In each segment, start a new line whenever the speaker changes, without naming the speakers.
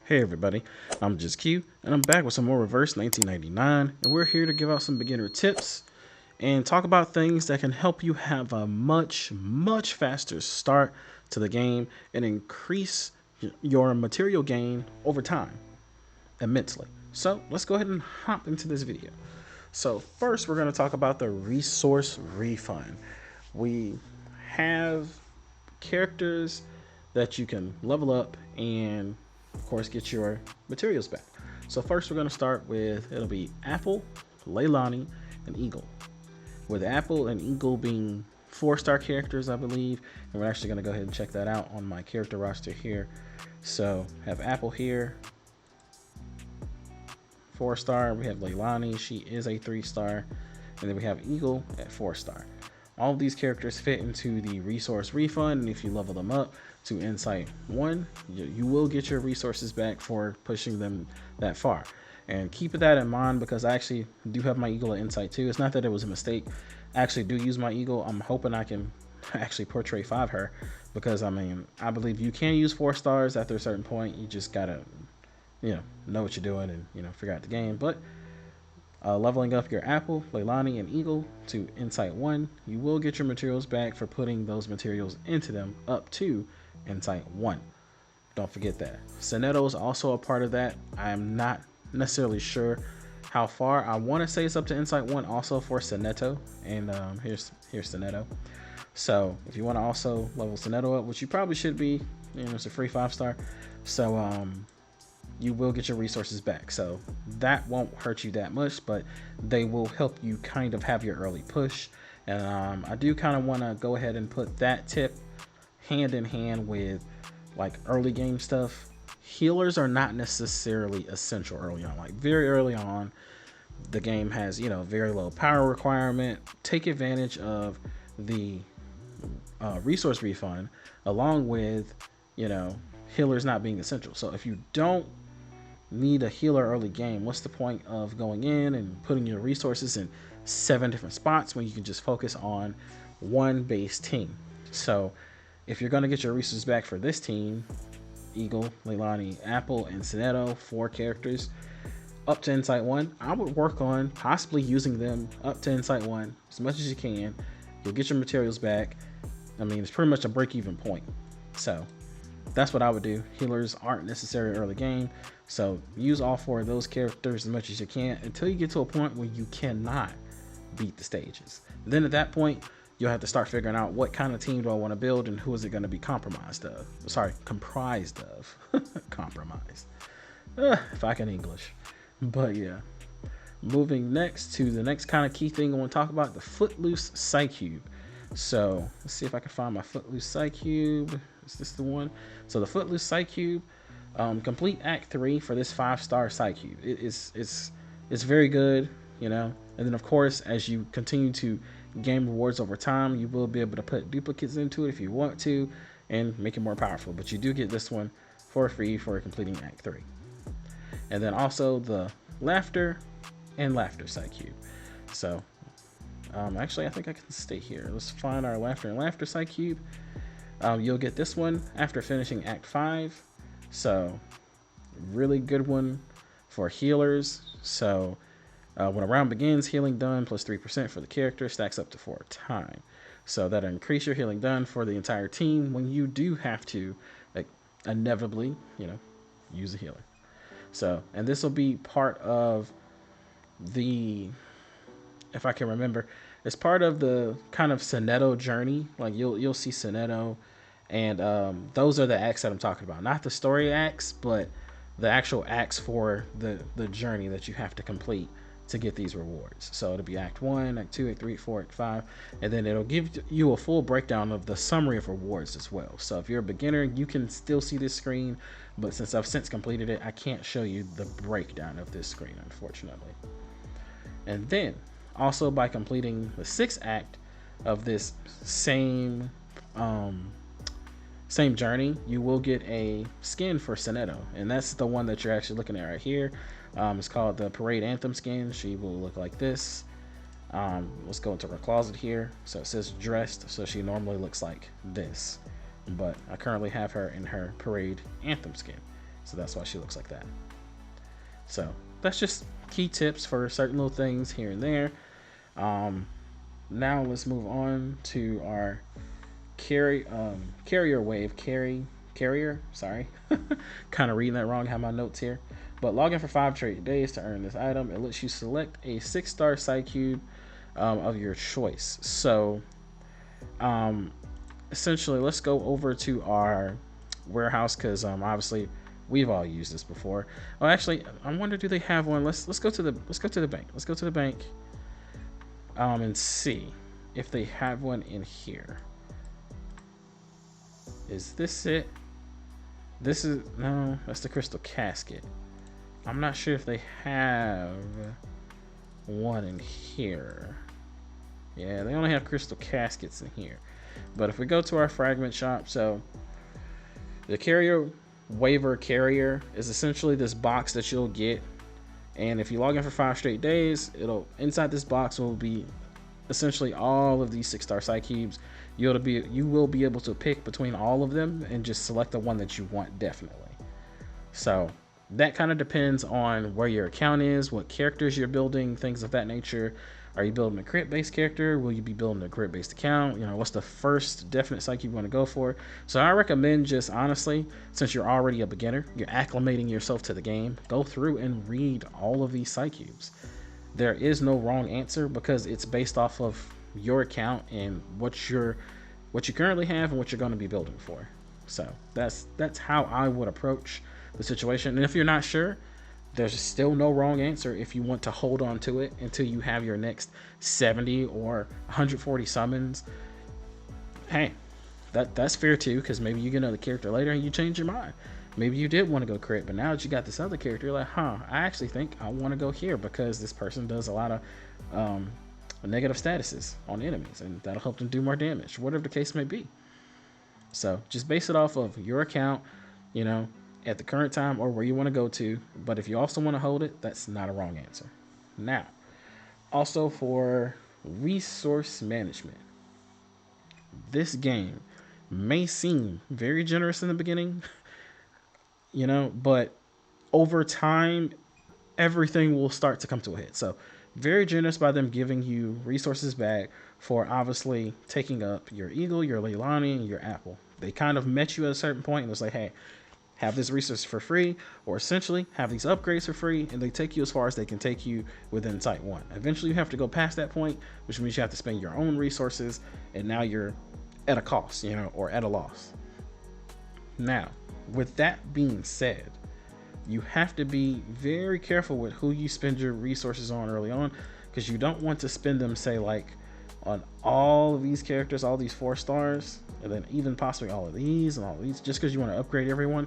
Hey everybody, I'm just Q, and I'm back with some more Reverse 1999, and we're here to give out some beginner tips and talk about things that can help you have a much faster start to the game and increase your material gain over time immensely. So let's go ahead and hop into this video. So first, we're going to talk about the resource refund. We have characters that you can level up and of course get your materials back. So first we're going to start with, it'll be Apple, Leilani, and Eagle. With Apple and Eagle being 4-star characters, I believe, and we're actually going to go ahead and check that out on my character roster here. So have Apple here, 4-star. We have Leilani, she is a 3-star, and then we have Eagle at 4-star. All of these characters fit into the resource refund, and if you level them up to Insight 1, you will get your resources back for pushing them that far. And keep that in mind, because I actually do have my Eagle at Insight 2. It's not that it was a mistake. I actually do use my Eagle. I'm hoping I can actually portray 5 her, because I mean, I believe you can use 4 stars after a certain point. You just gotta, know what you're doing and, figure out the game. But leveling up your Apple, Leilani, and Eagle to Insight 1, you will get your materials back for putting those materials into them up to Insight 1. Don't forget that. Sonetto is also a part of that. I am not necessarily sure how far. I want to say it's up to Insight 1 also for Sonetto. And here's Sonetto. So if you want to also level Sonetto up, which you probably should be, it's a free 5-star. So you will get your resources back. So that won't hurt you that much, but they will help you kind of have your early push. And I do kind of want to go ahead and put that tip hand in hand with like early game stuff. Healers are not necessarily essential early on. Like very early on, the game has, very low power requirement. Take advantage of the resource refund along with, healers not being essential. So if you don't need a healer early game, what's the point of going in and putting your resources in 7 different spots when you can just focus on one base team? So if you're going to get your resources back for this team, Eagle, Leilani, Apple, and Sonetto, 4 characters up to Insight 1, I would work on possibly using them up to Insight 1 as much as you can. You'll get your materials back. I mean, it's pretty much a break-even point. So that's what I would do. Healers aren't necessary early game, so use all 4 of those characters as much as you can until you get to a point where you cannot beat the stages. Then at that point, you'll have to start figuring out what kind of team do I want to build and who is it going to be comprised of. Compromised. If I can English. But yeah. Moving next to the next kind of key thing I want to talk about, the Footloose Psycube. So let's see if I can find my Footloose Psycube. Is this the one? So the Footloose Psycube, complete Act 3 for this 5-star Psycube. It's very good, And then of course, as you continue to gain rewards over time, you will be able to put duplicates into it if you want to and make it more powerful. But you do get this one for free for completing Act 3. And then also the Laughter and Laughter Psycube. So actually, I think I can stay here. Let's find our Laughter and Laughter Psycube. You'll get this one after finishing Act 5. So really good one for healers. So when a round begins, healing done plus 3% for the character stacks up to 4 times. So that'll increase your healing done for the entire team when you do have to inevitably, use a healer. So, and this will be part of the, if I can remember, it's part of the kind of Sonetto journey. Like you'll see Sonetto, and those are the acts that I'm talking about. Not the story acts, but the actual acts for the journey that you have to complete to get these rewards. So it'll be Act 1, Act 2, Act 3, 4, Act 5, and then it'll give you a full breakdown of the summary of rewards as well. So if you're a beginner, you can still see this screen, but since I've since completed it, I can't show you the breakdown of this screen, unfortunately. And then also by completing the 6th act of this same journey, you will get a skin for Sonetto, and that's the one that you're actually looking at right here. It's called the Parade Anthem skin. She will look like this. Let's go into her closet here. So it says dressed, so she normally looks like this, but I currently have her in her Parade Anthem skin. So that's why she looks like that. So that's just key tips for certain little things here and there. Now let's move on to our carrier wave carrier. Sorry, kind of reading that wrong. Have my notes here. But log in for 5 straight days to earn this item. It lets you select a 6-star side cube of your choice. So essentially, let's go over to our warehouse because obviously we've all used this before. Oh, actually, I wonder, do they have one? Let's go to the bank. Let's go to the bank and see if they have one in here. Is this it? This is, no, that's the crystal casket. I'm not sure if they have one in here. Yeah, they only have crystal caskets in here. But if we go to our fragment shop, so the carrier waiver carrier is essentially this box that you'll get, and if you log in for 5 straight days, it'll, inside this box will be essentially all of these 6-star side cubes. You will be able to pick between all of them and just select the one that you want, definitely. So that kind of depends on where your account is, what characters you're building, things of that nature. Are you building a crit-based character? Will you be building a crit-based account? You know, what's the first definite side cube you want to go for? So I recommend, just honestly, since you're already a beginner, you're acclimating yourself to the game, go through and read all of these side cubes. There is no wrong answer because it's based off of your account and what you currently have and what you're going to be building for. So that's how I would approach the situation. And if you're not sure, there's still no wrong answer if you want to hold on to it until you have your next 70 or 140 summons. Hey, that's fair too, because maybe you get another character later and you change your mind. Maybe you did want to go crit, but now that you got this other character, you're like, I actually think I want to go here because this person does a lot of negative statuses on enemies, and that'll help them do more damage, whatever the case may be. So just base it off of your account, you know, at the current time or where you want to go to. But if you also want to hold it, that's not a wrong answer. Now, also for resource management, this game may seem very generous in the beginning, you know, but over time, everything will start to come to a head. So very generous by them giving you resources back for obviously taking up your eagle, your Leilani, and your apple. They kind of met you at a certain point and it's like, hey, have this resource for free, or essentially have these upgrades for free, and they take you as far as they can take you within Site 1. Eventually you have to go past that point, which means you have to spend your own resources, and now you're at a cost, you know, or at a loss. Now, with that being said, you have to be very careful with who you spend your resources on early on, because you don't want to spend them, say, like on all of these characters, all these 4 stars, and then even possibly all of these and all of these, just because you want to upgrade everyone.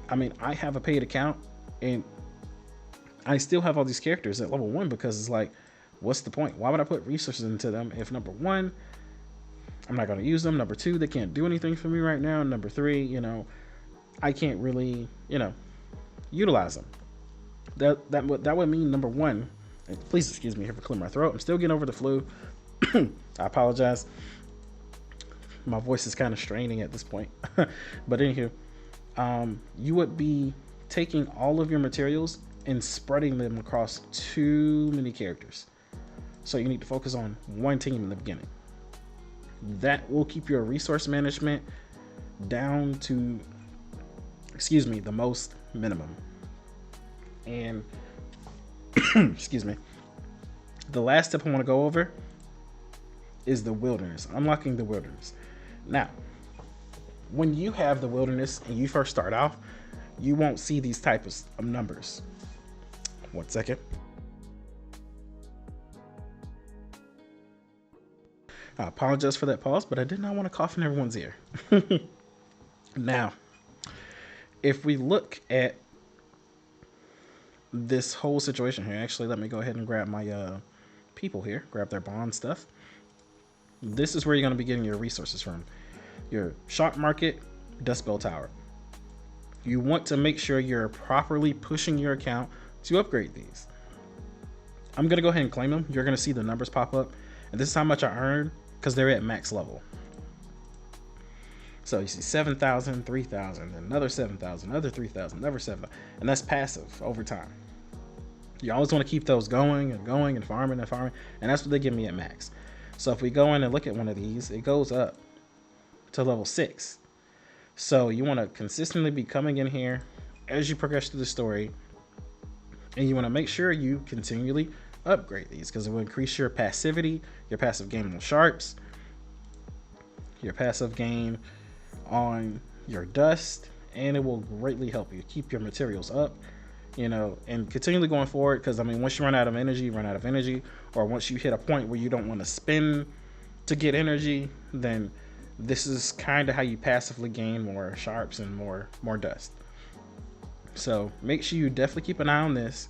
I mean, I have a paid account and I still have all these characters at level 1 because it's like, what's the point? Why would I put resources into them if, number 1, I'm not going to use them, number 2, they can't do anything for me right now, number 3, you know, I can't really, you know, utilize them. That would mean, number 1, and please excuse me here for clearing my throat, I'm still getting over the flu. I apologize. My voice is kind of straining at this point. But anywho, you would be taking all of your materials and spreading them across too many characters. So you need to focus on one team in the beginning. That will keep your resource management down to, the most minimum. And excuse me, the last step I want to go over is the wilderness, unlocking the wilderness. Now, when you have the wilderness and you first start off, you won't see these types of numbers. 1 second. I apologize for that pause, but I did not want to cough in everyone's ear. Now, if we look at this whole situation here, actually, let me go ahead and grab my people here, grab their bond stuff. This is where you're going to be getting your resources from. Your shock market, dust bell tower. You want to make sure you're properly pushing your account to upgrade these. I'm going to go ahead and claim them. You're going to see the numbers pop up. And this is how much I earned because they're at max level. So you see 7,000, 3,000, another 7,000, another 3,000, another 7,000, and that's passive over time. You always want to keep those going and going and farming, and that's what they give me at max. So if we go in and look at one of these, it goes up to level 6. So you want to consistently be coming in here as you progress through the story, and you want to make sure you continually upgrade these, because it will increase your passivity, your passive gain on sharps, your passive gain on your dust, and it will greatly help you keep your materials up, and continually going forward. Because I mean, once you run out of energy, or once you hit a point where you don't want to spin to get energy, then this is kind of how you passively gain more sharps and more dust. So make sure you definitely keep an eye on this.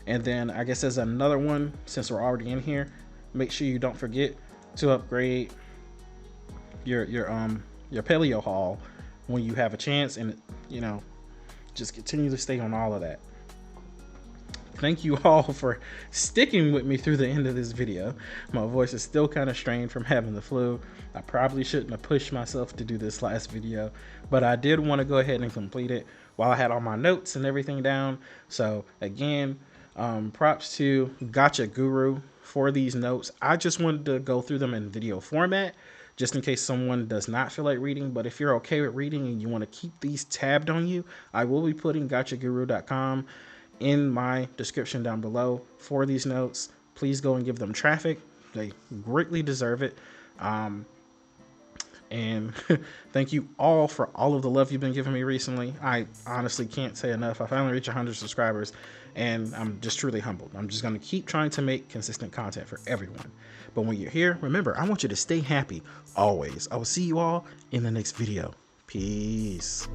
And then I guess there's another one, since we're already in here, make sure you don't forget to upgrade your paleo haul when you have a chance, and just continue to stay on all of that. Thank you all for sticking with me through the end of this video. My voice is still kind of strained from having the flu. I probably shouldn't have pushed myself to do this last video, but I did want to go ahead and complete it while I had all my notes and everything down. So again, props to Gotcha Guru for these notes. I just wanted to go through them in video format, just in case someone does not feel like reading. But if you're okay with reading and you want to keep these tabbed on you, I will be putting gotchaguru.com in my description down below for these notes. Please go and give them traffic. They greatly deserve it. And thank you all for all of the love you've been giving me recently. I honestly can't say enough. I finally reached 100 subscribers, and I'm just truly humbled. I'm just going to keep trying to make consistent content for everyone. But when you're here, remember, I want you to stay happy always. I will see you all in the next video. Peace.